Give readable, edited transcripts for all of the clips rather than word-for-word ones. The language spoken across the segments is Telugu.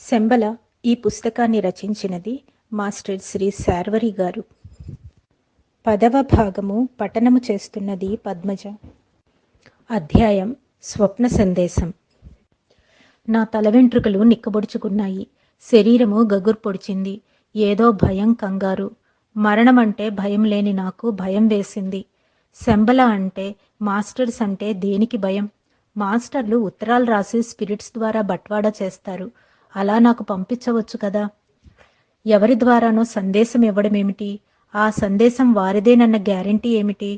శంబల ఈ పుస్తకాన్ని రచించినది మాస్టర్ శ్రీ శార్వరి గారు. 10వ భాగము పఠనము చేస్తున్నది పద్మజ. అధ్యాయం స్వప్న సందేశం. నా తల వెంట్రుకలు నిక్కబొడుచుకున్నాయి. శరీరము గగురు పొడిచింది. ఏదో భయం, కంగారు. మరణం అంటే భయం లేని నాకు భయం వేసింది. శంబల అంటే, మాస్టర్స్ అంటే దేనికి భయం? మాస్టర్లు ఉత్తరాలు రాసి స్పిరిట్స్ ద్వారా బట్వాడా చేస్తారు. అలా నాకు పంపించవచ్చు కదా. ఎవరి ద్వారానో సందేశం ఇవ్వడమేమిటి? ఆ సందేశం వారిదేనన్న గ్యారంటీ ఏమిటి?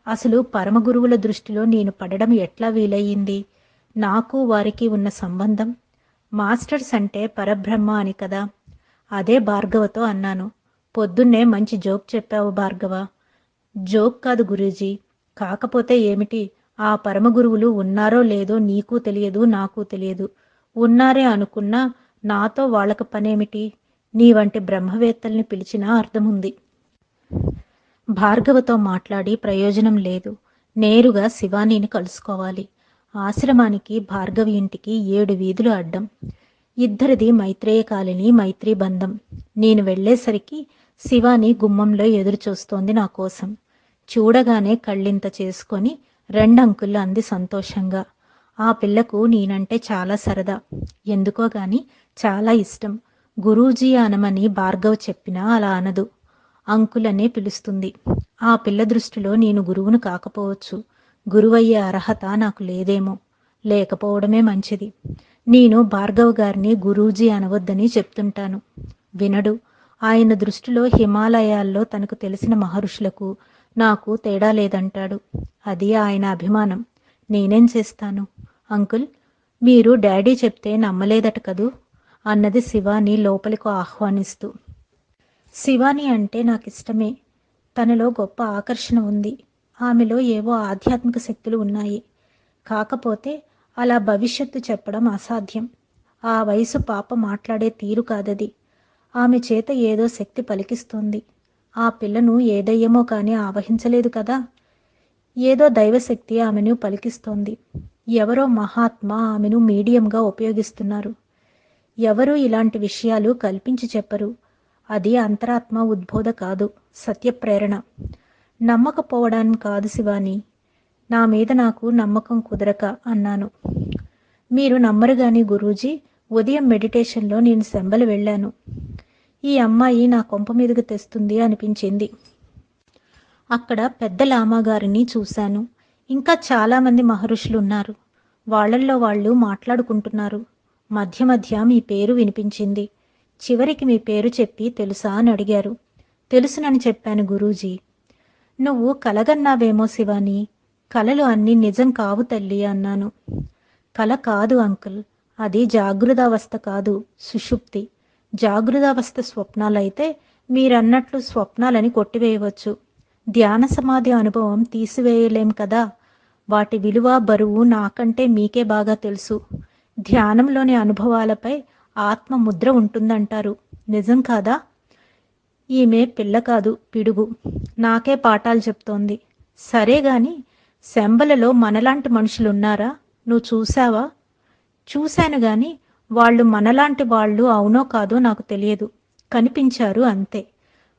అసలు పరమగురువుల దృష్టిలో నేను పడడం ఎట్లా వీలయ్యింది? నాకు వారికి ఉన్న సంబంధం? మాస్టర్స్ అంటే పరబ్రహ్మ అని కదా. అదే భార్గవతో అన్నాను. పొద్దున్నే మంచి జోక్ చెప్పావు భార్గవ. జోక్ కాదు గురూజీ. కాకపోతే ఏమిటి? ఆ పరమగురువులు ఉన్నారో లేదో నీకు తెలియదు, నాకు తెలియదు. ఉన్నారే అనుకున్నా నాతో వాళ్ళకు పనేమిటి? నీ వంటి బ్రహ్మవేత్తల్ని పిలిచినా అర్థముంది. భార్గవతో మాట్లాడి ప్రయోజనం లేదు. నేరుగా శివానీని కలుసుకోవాలి. ఆశ్రమానికి భార్గవి ఇంటికి 7 వీధులు అడ్డం. ఇద్దరిది మైత్రేయ కాలనీ, మైత్రీ బంధం. నేను వెళ్లేసరికి శివాని గుమ్మంలో ఎదురు చూస్తోంది నా కోసం. చూడగానే కళ్ళింత చేసుకొని రెండంకుళ్ళు అంది సంతోషంగా. ఆ పిల్లకు నేనంటే చాలా సరదా. ఎందుకో గాని చాలా ఇష్టం. గురూజీ అనమని భార్గవ్ చెప్పినా అలా అనదు. అంకులనే పిలుస్తుంది. ఆ పిల్ల దృష్టిలో నేను గురువును కాకపోవచ్చు. గురువయ్యే అర్హత నాకు లేదేమో. లేకపోవడమే మంచిది. నేను భార్గవ్ గారిని గురూజీ అనవద్దని చెప్తుంటాను. వినడు. ఆయన దృష్టిలో హిమాలయాల్లో తనకు తెలిసిన మహర్షులకు నాకు తేడా లేదంటాడు. అది ఆయన అభిమానం. నేనేం చేస్తాను? అంకుల్, మీరు డాడీ చెప్తే నమ్మలేదట కదూ అన్నది శివాని లోపలికి ఆహ్వానిస్తూ. శివాని అంటే నాకిష్టమే. తనలో గొప్ప ఆకర్షణ ఉంది. ఆమెలో ఏవో ఆధ్యాత్మిక శక్తులు ఉన్నాయి. కాకపోతే అలా భవిష్యత్తు చెప్పడం అసాధ్యం. ఆ వయసు పాప మాట్లాడే తీరు కాదది. ఆమె చేత ఏదో శక్తి పలికిస్తోంది. ఆ పిల్లను ఏ దయ్యమో కానీ ఆవహించలేదు కదా. ఏదో దైవశక్తి ఆమెను పలికిస్తోంది. ఎవరో మహాత్మా ఆమెను మీడియంగా ఉపయోగిస్తున్నారు. ఎవరూ ఇలాంటి విషయాలు కల్పించి చెప్పరు. అది అంతరాత్మ ఉద్బోధ కాదు, సత్యప్రేరణ. నమ్మకపోవడానికి కాదు శివాని. నా మీద నాకు నమ్మకం కుదరక అన్నాను. మీరు నమ్మరు గాని గురూజీ, ఉదయం మెడిటేషన్లో నేను శంబల వెళ్ళాను. ఈ అమ్మాయి నా కొంప మీదకు తెస్తుంది అనిపించింది. అక్కడ పెద్ద లామాగారిని చూశాను. ఇంకా చాలామంది మహర్షులు ఉన్నారు. వాళ్ళల్లో వాళ్ళు మాట్లాడుకుంటున్నారు. మధ్య మధ్య మీ పేరు వినిపించింది. చివరికి మీ పేరు చెప్పి తెలుసా అని అడిగారు. తెలుసునని చెప్పాను గురూజీ. నువ్వు కలగన్నావేమో శివాని. కలలు అన్నీ నిజం కావు తల్లి అన్నాను. కల కాదు అంకుల్. అది జాగృతావస్థ కాదు, సుషుప్తి. జాగృతావస్థ స్వప్నాలైతే మీరన్నట్లు స్వప్నాలని కొట్టివేయవచ్చు. ధ్యాన సమాధి అనుభవం తీసివేయలేం కదా. వాటి విలువ, బరువు నాకంటే మీకే బాగా తెలుసు. ధ్యానంలోని అనుభవాలపై ఆత్మ ముద్ర ఉంటుందంటారు. నిజం కాదా? ఈమె పిల్ల కాదు, పిడుగు. నాకే పాఠాలు చెప్తోంది. సరే గాని శంబలలో మనలాంటి మనుషులున్నారా? నువ్వు చూశావా? చూశాను గాని వాళ్ళు మనలాంటి వాళ్ళు అవునో కాదో నాకు తెలియదు. కనిపించారు అంతే.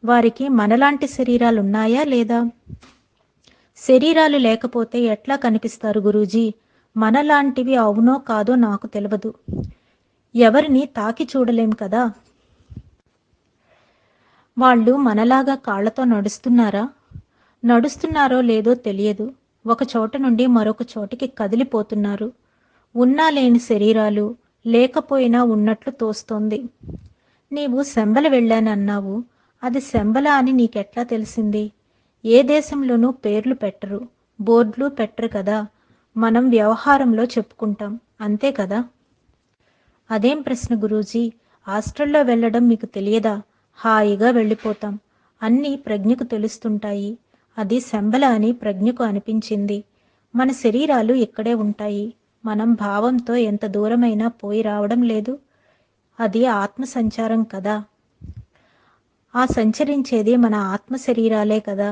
వారికి మనలాంటి శరీరాలున్నాయా లేదా? శరీరాలు లేకపోతే ఎట్లా కనిపిస్తారు గురూజీ? మనలాంటివి అవునో కాదో నాకు తెలియదు. ఎవరిని తాకి చూడలేం కదా. వాళ్ళు మనలాగా కాళ్లతో నడుస్తున్నారా? నడుస్తున్నారో లేదో తెలియదు. ఒక చోట నుండి మరొక చోటికి కదిలిపోతున్నారు. ఉన్నా లేని శరీరాలు, లేకపోయినా ఉన్నట్లు తోస్తోంది. నీవు శంబల వెళ్ళానన్నావు. అది శంబల అని నీకెట్లా తెలిసింది? ఏ దేశంలోనూ పేర్లు పెట్టరు, బోర్డులు పెట్టరు కదా. మనం వ్యవహారంలో చెప్పుకుంటాం, అంతే కదా. అదేం ప్రశ్న గురూజీ? హాస్టల్లో వెళ్ళడం మీకు తెలియదా? హాయిగా వెళ్ళిపోతాం. అన్నీ ప్రజ్ఞకు తెలుస్తుంటాయి. అది శంబల అని ప్రజ్ఞకు అనిపించింది. మన శరీరాలు ఇక్కడే ఉంటాయి. మనం భావంతో ఎంత దూరమైనా పోయి రావడం లేదు. అది ఆత్మ సంచారం కదా. ఆ సంచరించేది మన ఆత్మ శరీరాలే కదా.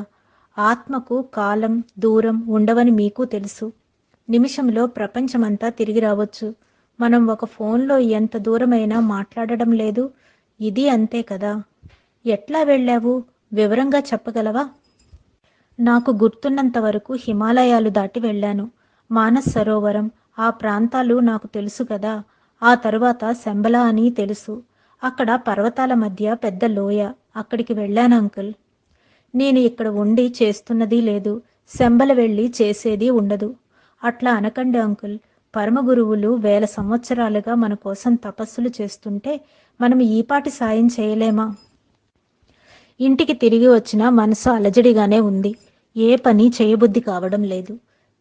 ఆత్మకు కాలం, దూరం ఉండవని మీకు తెలుసు. నిమిషంలో ప్రపంచమంతా తిరిగి రావచ్చు. మనం ఒక ఫోన్లో ఎంత దూరమైనా మాట్లాడడం లేదు. ఇది అంతే కదా. ఎట్లా వెళ్ళావు? వివరంగా చెప్పగలవా? నాకు గుర్తున్నంత వరకు హిమాలయాలు దాటి వెళ్ళాను. మానస్ సరోవరం, ఆ ప్రాంతాలు నాకు తెలుసు కదా. ఆ తరువాత శంబలా అని తెలుసు. అక్కడ పర్వతాల మధ్య పెద్ద లోయ. అక్కడికి వెళ్ళాను అంకుల్. నేను ఇక్కడ ఉండి చేస్తున్నది లేదు. శంబల వెళ్ళి చేసేది ఉండదు. అట్లా అనకండి అంకుల్. పరమ గురువులు వేల సంవత్సరాలుగా మన కోసం తపస్సులు చేస్తుంటే మనం ఈపాటి సాయం చేయలేమా? ఇంటికి తిరిగి వచ్చిన మనసు అలజడిగానే ఉంది. ఏ పని చేయబుద్ధి కావడం లేదు.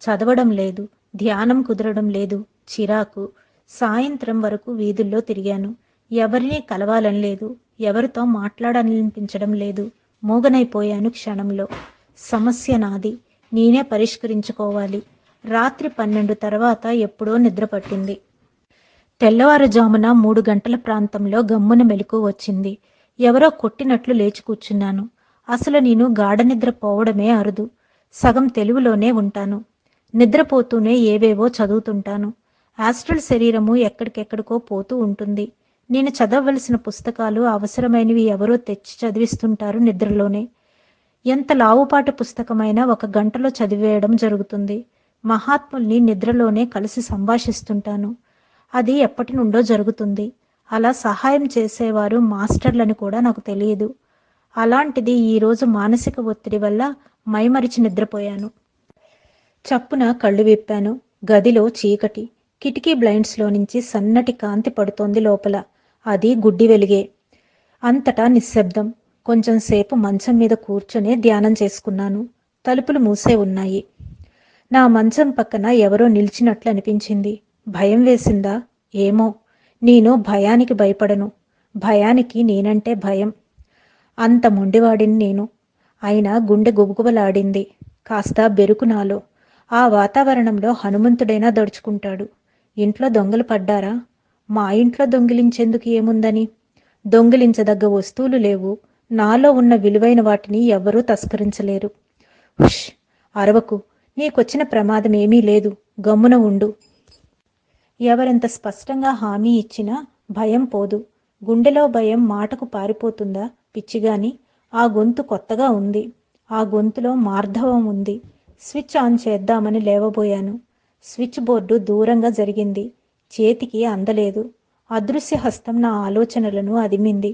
చదవడం లేదు. ధ్యానం కుదరడం లేదు. చిరాకు. సాయంత్రం వరకు వీధుల్లో తిరిగాను. ఎవరినీ కలవాలని లేదు. ఎవరితో మాట్లాడాలనిపించడం లేదు. మూగనైపోయాను క్షణంలో. సమస్య నాది. నేనే పరిష్కరించుకోవాలి. రాత్రి 12 తర్వాత ఎప్పుడో నిద్ర పట్టింది. తెల్లవారుజామున 3 గంటల ప్రాంతంలో గమ్మున మెలకువ వచ్చింది. ఎవరో కొట్టినట్లు లేచి కూర్చున్నాను. అసలు నేను గాఢ నిద్ర పోవడమే అరుదు. సగం తెలివిలోనే ఉంటాను. నిద్రపోతూనే ఏవేవో చదువుతుంటాను. ఆస్ట్రల్ శరీరము ఎక్కడికెక్కడికో పోతూ ఉంటుంది. నేను చదవవలసిన పుస్తకాలు అవసరమైనవి ఎవరో తెచ్చి చదివిస్తుంటారు నిద్రలోనే. ఎంత లావుపాటి పుస్తకమైనా 1 గంటలో చదివేయడం జరుగుతుంది. మహాత్ముల్ని నిద్రలోనే కలిసి సంభాషిస్తుంటాను. అది ఎప్పటి నుండో జరుగుతుంది. అలా సహాయం చేసేవారు మాస్టర్లని కూడా నాకు తెలియదు. అలాంటిది ఈరోజు మానసిక ఒత్తిడి వల్ల మైమరిచి నిద్రపోయాను. చప్పున కళ్ళు విప్పాను. గదిలో చీకటి. కిటికీ బ్లైండ్స్లో నుంచి సన్నటి కాంతి పడుతోంది లోపల. అది గుడ్డి వెలిగే. అంతటా నిశ్శబ్దం. కొంచెం సేపు మంచం మీద కూర్చొని ధ్యానం చేసుకున్నాను. తలుపులు మూసే ఉన్నాయి. నా మంచం పక్కన ఎవరో నిలిచినట్లు అనిపించింది. భయం వేసిందా? ఏమో. నేను భయానికి భయపడను. భయానికి నేనంటే భయం. అంత మొండివాడిని నేను. అయినా గుండె గుబగుబలాడింది. కాస్త బెరుకు నాలో. ఆ వాతావరణంలో హనుమంతుడైనా దడుచుకుంటాడు. ఇంట్లో దొంగలు పడ్డారా? మా ఇంట్లో దొంగిలించేందుకు ఏముందని? దొంగిలించదగ్గ వస్తువులు లేవు. నాలో ఉన్న విలువైన వాటిని ఎవ్వరూ తస్కరించలేరు. హుష్! అరవకు. నీకొచ్చిన ప్రమాదం ఏమీ లేదు. గమ్మున ఉండు. ఎవరెంత స్పష్టంగా హామీ ఇచ్చినా భయం పోదు. గుండెలో భయం మాటకు పారిపోతుందా? పిచ్చిగాని. ఆ గొంతు కొత్తగా ఉంది. ఆ గొంతులో మార్ధవం ఉంది. స్విచ్ ఆన్ చేద్దామని లేవబోయాను. స్విచ్ బోర్డు దూరంగా జరిగింది. చేతికి అందలేదు. అదృశ్య హస్తం నా ఆలోచనలను అదిమింది.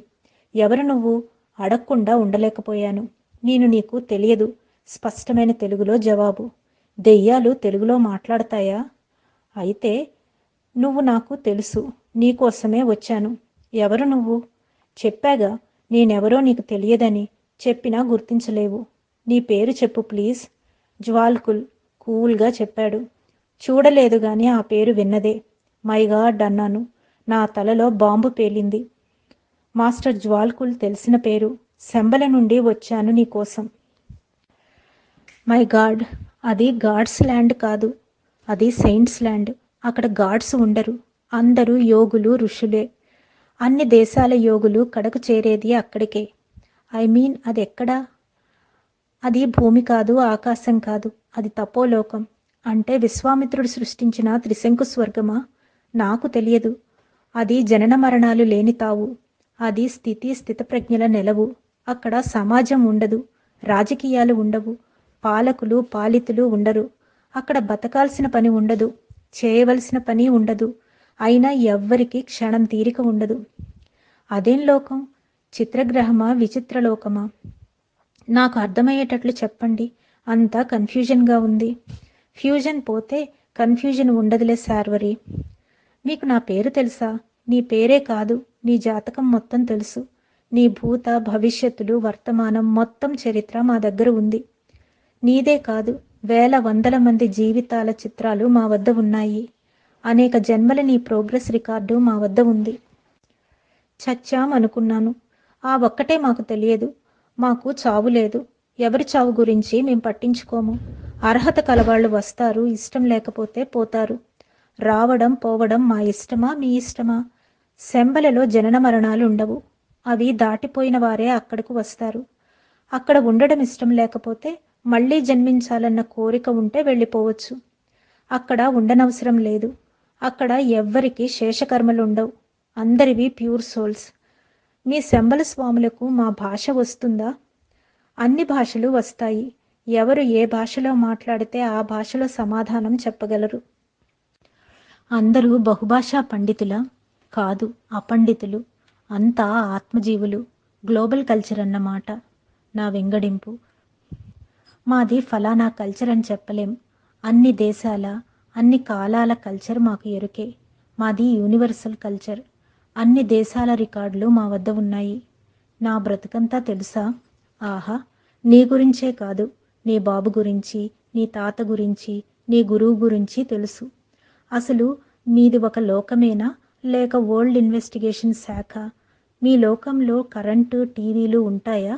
ఎవరు నువ్వు? అడగకుండా ఉండలేకపోయాను. నేను నీకు తెలియదు. స్పష్టమైన తెలుగులో జవాబు. దెయ్యాలు తెలుగులో మాట్లాడతాయా? అయితే నువ్వు నాకు తెలుసు. నీకోసమే వచ్చాను. ఎవరు నువ్వు? చెప్పాగా నేనెవరో నీకు తెలియదని. చెప్పినా గుర్తించలేవు. నీ పేరు చెప్పు ప్లీజ్. జ్వాల్కుల్ కూల్గా చెప్పాడు. చూడలేదు గాని ఆ పేరు విన్నదే. మై గాడ్ అన్నాను. నా తలలో బాంబు పేలింది. మాస్టర్ జ్వాల్కుల్ తెలిసిన పేరు. శంబల నుండి వచ్చాను నీకోసం. My God. అది గాడ్స్ ల్యాండ్ కాదు. అది సెయింట్స్ ల్యాండ్. అక్కడ గాడ్స్ ఉండరు. అందరూ యోగులు, ఋషులే. అన్ని దేశాల యోగులు కడకు చేరేది అక్కడికే. ఐ మీన్ అది ఎక్కడా? అది భూమి కాదు, ఆకాశం కాదు. అది తపోలోకం. అంటే విశ్వామిత్రుడు సృష్టించిన త్రిశంకు స్వర్గమా? నాకు తెలియదు. అది జనన మరణాలు లేని తావు. అది స్థితప్రజ్ఞల నెలవు. అక్కడ సమాజం ఉండదు. రాజకీయాలు ఉండవు. పాలకులు, పాలితులు ఉండరు. అక్కడ బతకాల్సిన పని ఉండదు. చేయవలసిన పని ఉండదు. అయినా ఎవ్వరికీ క్షణం తీరిక ఉండదు. అదేం లోకం? చిత్రగ్రహమా, విచిత్రలోకమా? నాకు అర్థమయ్యేటట్లు చెప్పండి. అంతా కన్ఫ్యూజన్గా ఉంది. ఫ్యూజన్ పోతే కన్ఫ్యూజన్ ఉండదులే శార్వరి. మీకు నా పేరు తెలుసా? నీ పేరే కాదు, నీ జాతకం మొత్తం తెలుసు. నీ భూత భవిష్యత్తులు, వర్తమానం మొత్తం చరిత్ర మా దగ్గర ఉంది. నీదే కాదు, వేల వందల మంది జీవితాల చిత్రాలు మా వద్ద ఉన్నాయి. అనేక జన్మల నీ ప్రోగ్రెస్ రికార్డు మా వద్ద ఉంది. చచ్చామనుకున్నాను. ఆ ఒక్కటే మాకు తెలియదు. మాకు చావు లేదు. ఎవరి చావు గురించి మేం పట్టించుకోము. అర్హత కలవాళ్ళు వస్తారు, ఇష్టం లేకపోతే పోతారు. రావడం పోవడం మా ఇష్టమా, మీ ఇష్టమా? శంబలలో జనన మరణాలు ఉండవు. అవి దాటిపోయిన వారే అక్కడకు వస్తారు. అక్కడ ఉండడం ఇష్టం లేకపోతే మళ్ళీ జన్మించాలన్న కోరిక ఉంటే వెళ్ళిపోవచ్చు. అక్కడ ఉండనవసరం లేదు. అక్కడ ఎవ్వరికి శేషకర్మలుండవు. అందరివి ప్యూర్ సోల్స్. మీ శంబల స్వాములకు మా భాష వస్తుందా? అన్ని భాషలు వస్తాయి. ఎవరు ఏ భాషలో మాట్లాడితే ఆ భాషలో సమాధానం చెప్పగలరు. అందరూ బహుభాషా పండితులా? కాదు, అపండితులు. అంతా ఆత్మజీవులు. గ్లోబల్ కల్చర్ అన్నమాట నా వెంగడింపు. మాది ఫలానా కల్చర్ అని చెప్పలేం. అన్ని దేశాల, అన్ని కాలాల కల్చర్ మాకు ఎరుకే. మాది యూనివర్సల్ కల్చర్. అన్ని దేశాల రికార్డులు మా వద్ద ఉన్నాయి. నా బ్రతుకంతా తెలుసా? ఆహా, నీ గురించే కాదు, నీ బాబు గురించి, నీ తాత గురించి, నీ గురువు గురించి తెలుసు. అసలు మీది ఒక లోకమేనా, లేక వరల్డ్ ఇన్వెస్టిగేషన్ శాఖ? మీ లోకంలో కరెంటు, టీవీలు ఉంటాయా?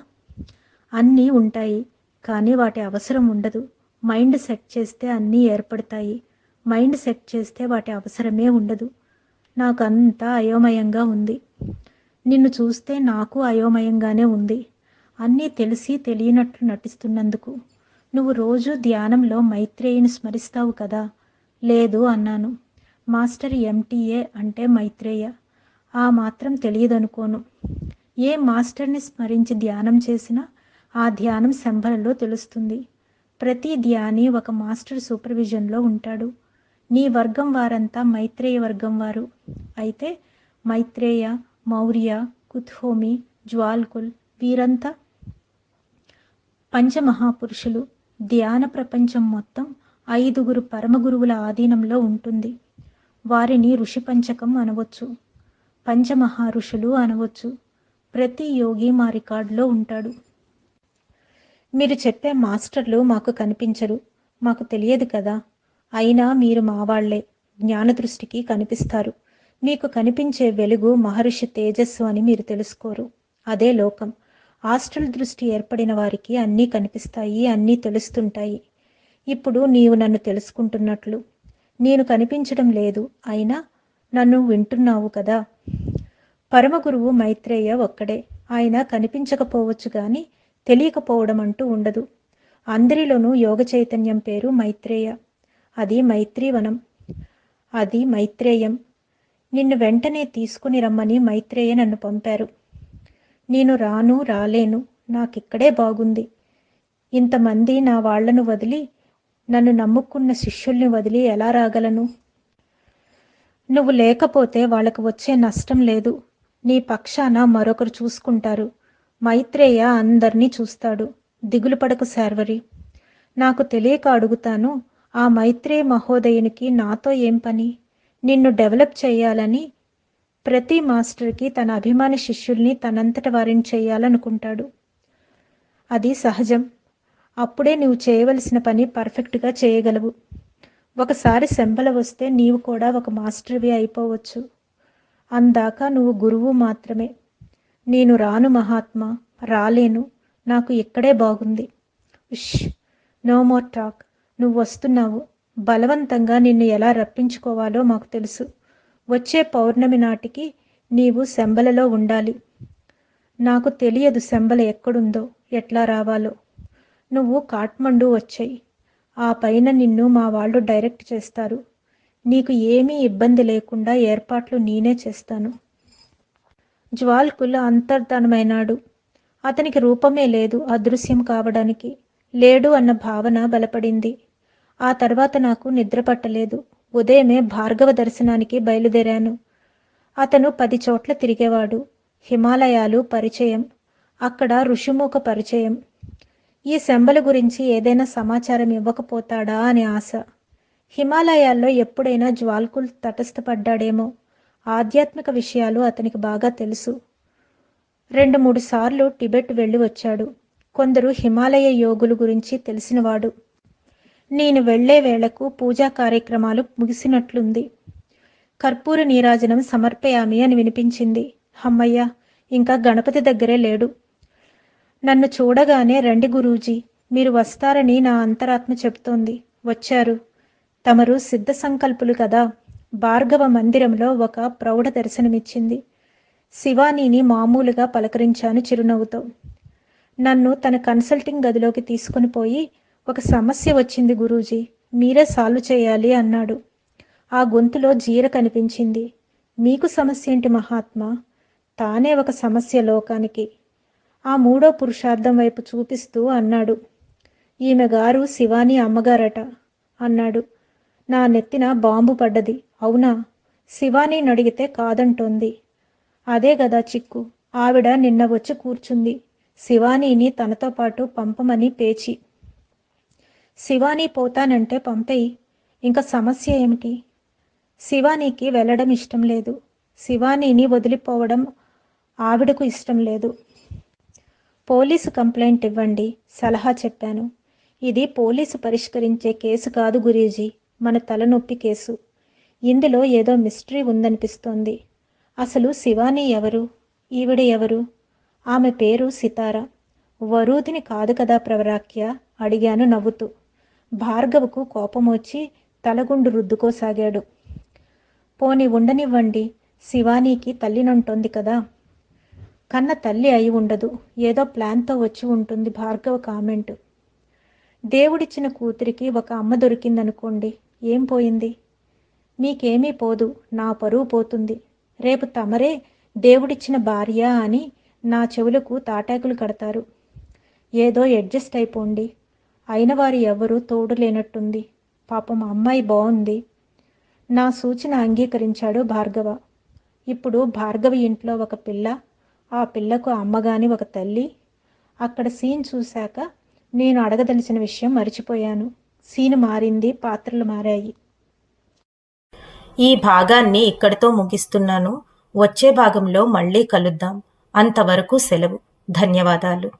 అన్నీ ఉంటాయి, కానీ వాటి అవసరం ఉండదు. మైండ్ సెట్ చేస్తే అన్నీ ఏర్పడతాయి. మైండ్ సెట్ చేస్తే వాటి అవసరమే ఉండదు. నాకు అంతా అయోమయంగా ఉంది. నిన్ను చూస్తే నాకు అయోమయంగానే ఉంది. అన్నీ తెలిసి తెలియనట్లు నటిస్తున్నందుకు. నువ్వు రోజు ధ్యానంలో మైత్రేయిని స్మరిస్తావు కదా? లేదు అన్నాను. మాస్టర్ ఎంటీఏ అంటే మైత్రేయ. ఆ మాత్రం తెలియదనుకోను. ఏ మాస్టర్ని స్మరించి ధ్యానం చేసినా ఆ ధ్యానం శంభలలో తెలుస్తుంది. ప్రతి ధ్యాని ఒక మాస్టర్ సూపర్విజన్లో ఉంటాడు. నీ వర్గం వారంతా మైత్రేయ వర్గం వారు. అయితే మైత్రేయ, మౌర్య, కుత్హోమి, జ్వాల్కుల్ వీరంతా పంచమహాపురుషులు. ధ్యాన ప్రపంచం మొత్తం 5 పరమగురువుల ఆధీనంలో ఉంటుంది. వారిని ఋషి పంచకం అనవచ్చు, పంచమహా ఋషులు అనవచ్చు. ప్రతి యోగి మా రికార్డులో ఉంటాడు. మీరు చెప్పే మాస్టర్లు మాకు కనిపించరు, మాకు తెలియదు కదా. అయినా మీరు మా వాళ్లే, జ్ఞానదృష్టికి కనిపిస్తారు. మీకు కనిపించే వెలుగు మహర్షి తేజస్సు అని మీరు తెలుసుకోరు. అదే లోకం. ఆస్ట్రల్ దృష్టి ఏర్పడిన వారికి అన్నీ కనిపిస్తాయి, అన్నీ తెలుస్తుంటాయి. ఇప్పుడు నీవు నన్ను తెలుసుకుంటున్నట్లు. నేను కనిపించడం లేదు, అయినా నన్ను వింటున్నావు కదా. పరమగురువు మైత్రేయ ఒక్కడే. ఆయన కనిపించకపోవచ్చు కానీ తెలియకపోవడం అంటూ ఉండదు. అందరిలోనూ యోగ చైతన్యం పేరు మైత్రేయ. అది మైత్రీవనం, అది మైత్రేయం. నిన్ను వెంటనే తీసుకుని రమ్మని మైత్రేయ నన్ను పంపారు. నేను రాలేను, నాకిక్కడే బాగుంది. ఇంతమంది నా వాళ్లను వదిలి, నన్ను నమ్ముకున్న శిష్యుల్ని వదిలి ఎలా రాగలను? నువ్వు లేకపోతే వాళ్లకు వచ్చే నష్టం లేదు. నీ పక్షాన మరొకరు చూసుకుంటారు. మైత్రేయ అందర్నీ చూస్తాడు. దిగులు పడకు శార్వరి. నాకు తెలియక అడుగుతాను, ఆ మైత్రేయ మహోదయునికి నాతో ఏం పని? నిన్ను డెవలప్ చేయాలని ప్రతి మాస్టర్కి తన అభిమాని శిష్యుల్ని తనంతట వారిని చేయాలనుకుంటాడు. అది సహజం. అప్పుడే నువ్వు చేయవలసిన పని పర్ఫెక్ట్గా చేయగలవు. ఒకసారి శంబల వస్తే నీవు కూడా ఒక మాస్టర్వి అయిపోవచ్చు. అందాక నువ్వు గురువు మాత్రమే. నేను రాను మహాత్మా, రాలేను. నాకు ఇక్కడే బాగుంది. ఉష్, నో మోర్ టాక్. నువ్వు వస్తున్నావు. బలవంతంగా నిన్ను ఎలా రప్పించుకోవాలో మాకు తెలుసు. వచ్చే పౌర్ణమి నాటికి నీవు శంబలలో ఉండాలి. నాకు తెలియదు శంబల ఎక్కడుందో, ఎట్లా రావాలో. నువ్వు కాఠ్మండు వచ్చాయి. ఆ పైన నిన్ను మా వాళ్ళు డైరెక్ట్ చేస్తారు. నీకు ఏమీ ఇబ్బంది లేకుండా ఏర్పాట్లు నేనే చేస్తాను. జ్వాల్కుల్ అంతర్ధానమైనాడు. అతనికి రూపమే లేదు అదృశ్యం కావడానికి. లేడు అన్న భావన బలపడింది. ఆ తర్వాత నాకు నిద్ర పట్టలేదు. ఉదయమే భార్గవ దర్శనానికి బయలుదేరాను. అతను 10 చోట్ల తిరిగేవాడు. హిమాలయాలు పరిచయం, అక్కడ ఋషిముఖ పరిచయం. ఈ శంబల గురించి ఏదైనా సమాచారం ఇవ్వకపోతాడా అని ఆశ. హిమాలయాల్లో ఎప్పుడైనా జ్వాల్కుల్ తటస్థపడ్డాడేమో. ఆధ్యాత్మిక విషయాలు అతనికి బాగా తెలుసు. 2-3 సార్లు టిబెట్ వెళ్ళి వచ్చాడు. కొందరు హిమాలయ యోగుల గురించి తెలిసినవాడు. నేను వెళ్లే వేళకు పూజా కార్యక్రమాలు ముగిసినట్లుంది. కర్పూర నీరాజనం సమర్పయామి అని వినిపించింది. హమ్మయ్య, ఇంకా గణపతి దగ్గరే లేడు. నన్ను చూడగానే రండి గురూజీ, మీరు వస్తారని నా అంతరాత్మ చెబుతోంది. వచ్చారు. తమరు సిద్ధ సంకల్పులు కదా. భార్గవ మందిరంలో ఒక ప్రౌఢ దర్శనమిచ్చింది. శివానీని మామూలుగా పలకరించాను చిరునవ్వుతో. నన్ను తన కన్సల్టింగ్ గదిలోకి తీసుకుని పోయి, ఒక సమస్య వచ్చింది గురూజీ, మీరే సాల్వ్ చేయాలి అన్నాడు. ఆ గొంతులో జీర కనిపించింది. మీకు సమస్య ఏంటి మహాత్మా? తానే ఒక సమస్య లోకానికి. ఆ మూడో పురుషార్థం వైపు చూపిస్తూ అన్నాడు. ఈమె గారు శివాని అమ్మగారట అన్నాడు. నా నెత్తిన బాంబు పడ్డది. అవునా? శివానీని అడిగితే కాదంటోంది. అదే గదా చిక్కు. ఆవిడ నిన్న వచ్చి కూర్చుంది. శివానీని తనతో పాటు పంపమని పేచి. శివానీ పోతానంటే పంపేయి. ఇంకా సమస్య ఏమిటి? శివానీకి వెళ్ళడం ఇష్టం లేదు. శివానీని వదిలిపోవడం ఆవిడకు ఇష్టం లేదు. పోలీసు కంప్లైంట్ ఇవ్వండి సలహా చెప్పాను. ఇది పోలీసు పరిష్కరించే కేసు కాదు గురీజీ, మన తలనొప్పి కేసు. ఇందులో ఏదో మిస్టరీ ఉందనిపిస్తోంది. అసలు శివానీ ఎవరు? ఈవిడ ఎవరు? ఆమె పేరు సితార. వరూధిని కాదు కదా ప్రవరాఖ్య? అడిగాను నవ్వుతూ. భార్గవకు కోపం వచ్చి తలగుండు రుద్దుకోసాగాడు. పోని ఉండనివ్వండి, శివానీకి తల్లినంటోంది కదా. కన్న తల్లి అయి ఉండదు, ఏదో ప్లాన్తో వచ్చి ఉంటుంది భార్గవ కామెంటు. దేవుడిచ్చిన కూతురికి ఒక అమ్మ దొరికిందనుకోండి, ఏం పోయింది? మీకేమీ పోదు, నా పరువు పోతుంది. రేపు తమరే దేవుడిచ్చిన భార్య అని నా చెవులకు తాటాకులు కడతారు. ఏదో అడ్జస్ట్ అయిపోండి. అయిన వారు ఎవరూ తోడు లేనట్టుంది. పాపం అమ్మాయి బాగుంది. నా సూచన అంగీకరించాడు భార్గవ. ఇప్పుడు భార్గవి ఇంట్లో ఒక పిల్ల, ఆ పిల్లకు అమ్మగాని ఒక తల్లి. అక్కడ సీన్ చూశాక నేను అడగదలిచిన విషయం మర్చిపోయాను. సీన్ మారింది, పాత్రలు మారాయి. ఈ భాగాన్ని ఇక్కడితో ముగిస్తున్నాను. వచ్చే భాగంలో మళ్ళీ కలుద్దాం. అంతవరకు సెలవు. ధన్యవాదాలు.